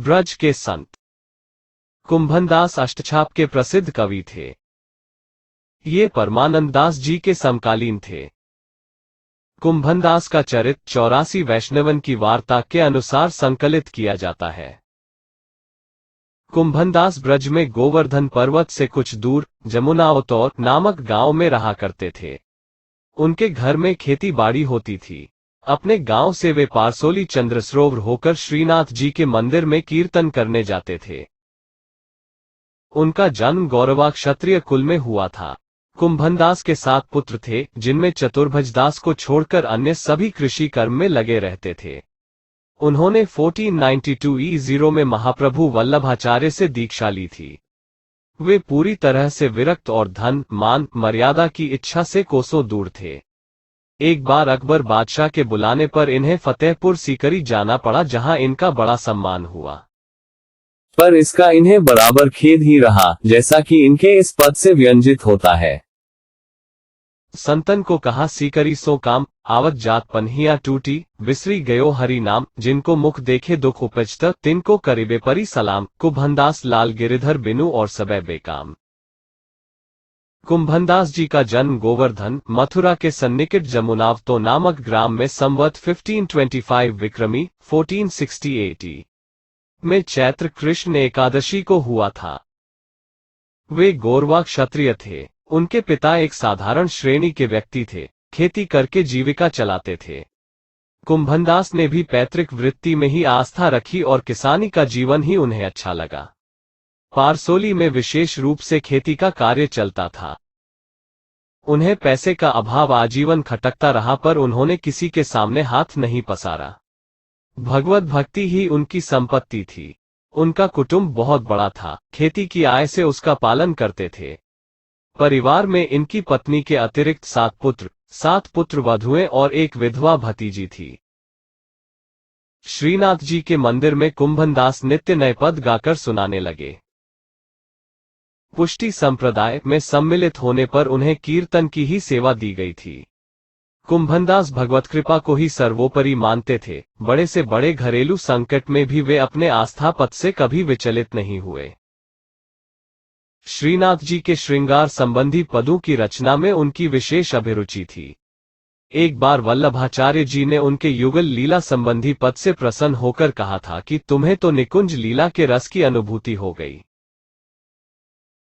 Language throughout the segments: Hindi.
ब्रज के संत कुंभनदास अष्टछाप के प्रसिद्ध कवि थे। ये परमानंद दास जी के समकालीन थे। कुंभनदास का चरित्र 84 वैष्णवन की वार्ता के अनुसार संकलित किया जाता है। कुंभनदास ब्रज में गोवर्धन पर्वत से कुछ दूर जमुनावतौर नामक गांव में रहा करते थे। उनके घर में खेती बाड़ी होती थी। अपने गांव से वे पारसोली चंद्र सरोवर होकर श्रीनाथ जी के मंदिर में कीर्तन करने जाते थे। उनका जन्म गौरवा क्षत्रिय कुल में हुआ था। कुंभनदास के 7 पुत्र थे, जिनमें चतुर्भुजदास को छोड़कर अन्य सभी कृषि कर्म में लगे रहते थे। उन्होंने 1492 ईस्वी में महाप्रभु वल्लभाचार्य से दीक्षा ली थी। वे पूरी तरह से विरक्त और धन मान मर्यादा की इच्छा से कोसों दूर थे। एक बार अकबर बादशाह के बुलाने पर इन्हें फतेहपुर सीकरी जाना पड़ा, जहां इनका बड़ा सम्मान हुआ। पर इसका इन्हें बराबर खेद ही रहा, जैसा कि इनके इस पद से व्यंजित होता है। संतन को कहा सीकरी सो काम, आवत जात पन्हिया टूटी, बिसरी गयो हरि नाम, जिनको मुख देखे दुख उपजत, तिनको करिबे परी सलाम, कुंभनदास लाल गिरिधर बिनु और सबे बेकाम। कुंभनदास जी का जन्म गोवर्धन मथुरा के सन्निकट जमुनावतो नामक ग्राम में संवत 1525 विक्रमी 1460 में चैत्र कृष्ण एकादशी को हुआ था। वे गोरवा क्षत्रिय थे। उनके पिता एक साधारण श्रेणी के व्यक्ति थे, खेती करके जीविका चलाते थे। कुंभनदास ने भी पैतृक वृत्ति में ही आस्था रखी और किसानी का जीवन ही उन्हें अच्छा लगा। पारसोली में विशेष रूप से खेती का कार्य चलता था। उन्हें पैसे का अभाव आजीवन खटकता रहा, पर उन्होंने किसी के सामने हाथ नहीं पसारा। भगवत भक्ति ही उनकी संपत्ति थी। उनका कुटुंब बहुत बड़ा था, खेती की आय से उसका पालन करते थे। परिवार में इनकी पत्नी के अतिरिक्त 7 पुत्र वधुएं और एक विधवा भतीजी थी। श्रीनाथ जी के मंदिर में कुंभनदास नित्य नए पद गाकर सुनाने लगे। पुष्टि संप्रदाय में सम्मिलित होने पर उन्हें कीर्तन की ही सेवा दी गई थी। कुंभनदास भगवत कृपा को ही सर्वोपरि मानते थे। बड़े से बड़े घरेलू संकट में भी वे अपने आस्था पथ से कभी विचलित नहीं हुए। श्रीनाथ जी के श्रृंगार संबंधी पदों की रचना में उनकी विशेष अभिरुचि थी। एक बार वल्लभाचार्य जी ने उनके युगल लीला संबंधी पद से प्रसन्न होकर कहा था कि तुम्हें तो निकुंज लीला के रस की अनुभूति हो गई।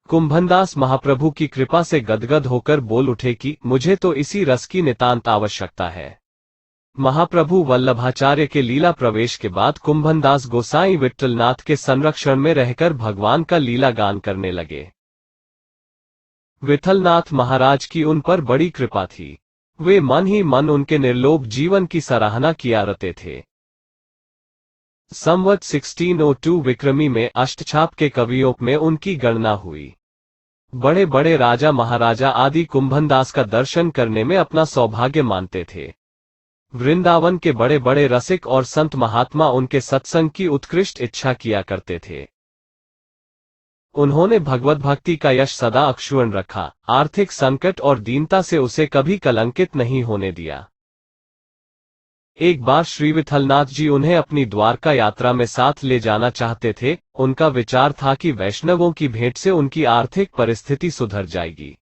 कुंभनदास महाप्रभु की कृपा से गदगद होकर बोल उठे कि मुझे तो इसी रस की नितांत आवश्यकता है। महाप्रभु वल्लभाचार्य के लीला प्रवेश के बाद कुंभनदास गोसाई विट्ठलनाथ के संरक्षण में रहकर भगवान का लीला गान करने लगे। विट्ठलनाथ महाराज की उन पर बड़ी कृपा थी। वे मन ही मन उनके निर्लोभ जीवन की सराहना किया करते थे। संवत 1602 विक्रमी में अष्टछाप के कवियों में उनकी गणना हुई। बड़े बड़े राजा महाराजा आदि कुंभनदास का दर्शन करने में अपना सौभाग्य मानते थे। वृंदावन के बड़े बड़े रसिक और संत महात्मा उनके सत्संग की उत्कृष्ट इच्छा किया करते थे। उन्होंने भगवत भक्ति का यश सदा अक्षुण्ण रखा। आर्थिक संकट और दीनता से उसे कभी कलंकित नहीं होने दिया। एक बार श्री विट्ठलनाथ जी उन्हें अपनी द्वारका यात्रा में साथ ले जाना चाहते थे। उनका विचार था कि वैष्णवों की भेंट से उनकी आर्थिक परिस्थिति सुधर जाएगी।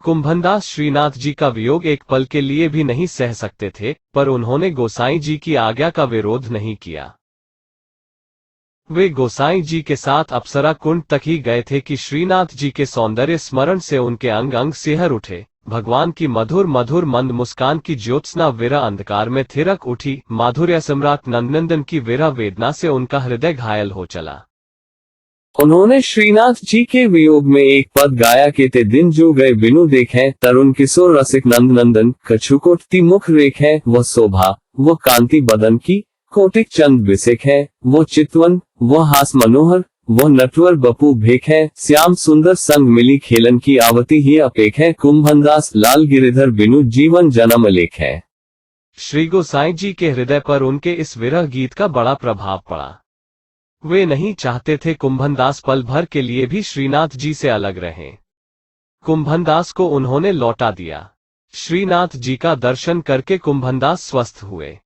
कुंभनदास श्रीनाथ जी का वियोग एक पल के लिए भी नहीं सह सकते थे, पर उन्होंने गोसाई जी की आज्ञा का विरोध नहीं किया। वे गोसाई जी के साथ अप्सरा कुंड तक ही गए थे कि श्रीनाथ जी के सौंदर्य स्मरण से उनके अंग अंग सिहर उठे। भगवान की मधुर मधुर मंद मुस्कान की ज्योत्सना विरह अंधकार में थिरक उठी। माधुर्य सम्राट नंदनंदन की विरह वेदना से उनका हृदय घायल हो चला। उन्होंने श्रीनाथ जी के वियोग में एक पद गाया के ते दिन जो गए बिनु देखे, तरुण किशोर रसिक नंदनंदन, कछुकोटती मुख रेख है वह शोभा, वह कांति बदन की, कोटिक चंद बिसेक है वो चितवन, वह हास मनोहर, वह नटवर बपू भेक है, श्याम सुंदर संग मिली खेलन की आवती ही अपेक है। कुंभनदास लाल गिरिधर बिनु जीवन जन्म लेख है। श्री गोसाई जी के हृदय पर उनके इस विरह गीत का बड़ा प्रभाव पड़ा। वे नहीं चाहते थे कुंभनदास पल भर के लिए भी श्रीनाथ जी से अलग रहें। कुंभनदास को उन्होंने लौटा दिया। श्रीनाथ जी का दर्शन करके कुंभनदास स्वस्थ हुए।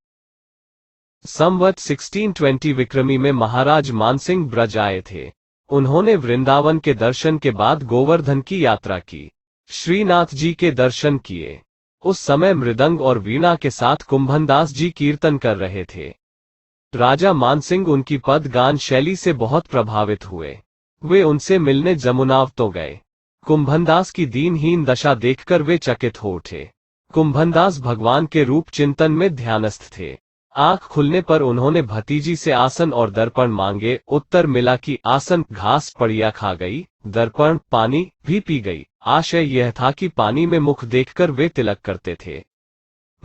संवत 1620 विक्रमी में महाराज मानसिंह ब्रज आए थे। उन्होंने वृंदावन के दर्शन के बाद गोवर्धन की यात्रा की। श्रीनाथ जी के दर्शन किए। उस समय मृदंग और वीणा के साथ कुंभनदास जी कीर्तन कर रहे थे। राजा मानसिंह उनकी पद गान शैली से बहुत प्रभावित हुए। वे उनसे मिलने जमुनाव तो गए। कुंभनदास की दीनहीन दशा देखकर वे चकित हो उठे। कुंभनदास भगवान के रूप चिंतन में ध्यानस्थ थे। आंख खुलने पर उन्होंने भतीजी से आसन और दर्पण मांगे। उत्तर मिला कि आसन घास पड़िया खा गई, दर्पण पानी भी पी गई। आशय यह था कि पानी में मुख देखकर वे तिलक करते थे।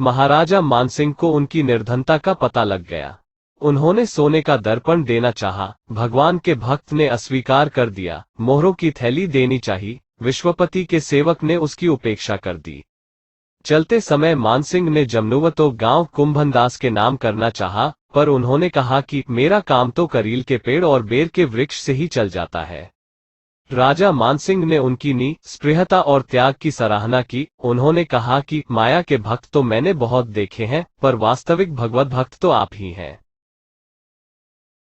महाराजा मानसिंह को उनकी निर्धनता का पता लग गया। उन्होंने सोने का दर्पण देना चाहा। भगवान के भक्त ने अस्वीकार कर दिया। मोहरों की थैली देनी चाहिए। विश्वपति के सेवक ने उसकी उपेक्षा कर दी। चलते समय मानसिंह ने जमनुवतो गांव कुंभनदास के नाम करना चाहा, पर उन्होंने कहा कि मेरा काम तो करील के पेड़ और बेर के वृक्ष से ही चल जाता है। राजा मानसिंह ने उनकी निस्पृहता और त्याग की सराहना की। उन्होंने कहा कि माया के भक्त तो मैंने बहुत देखे हैं, पर वास्तविक भगवत भक्त तो आप ही हैं।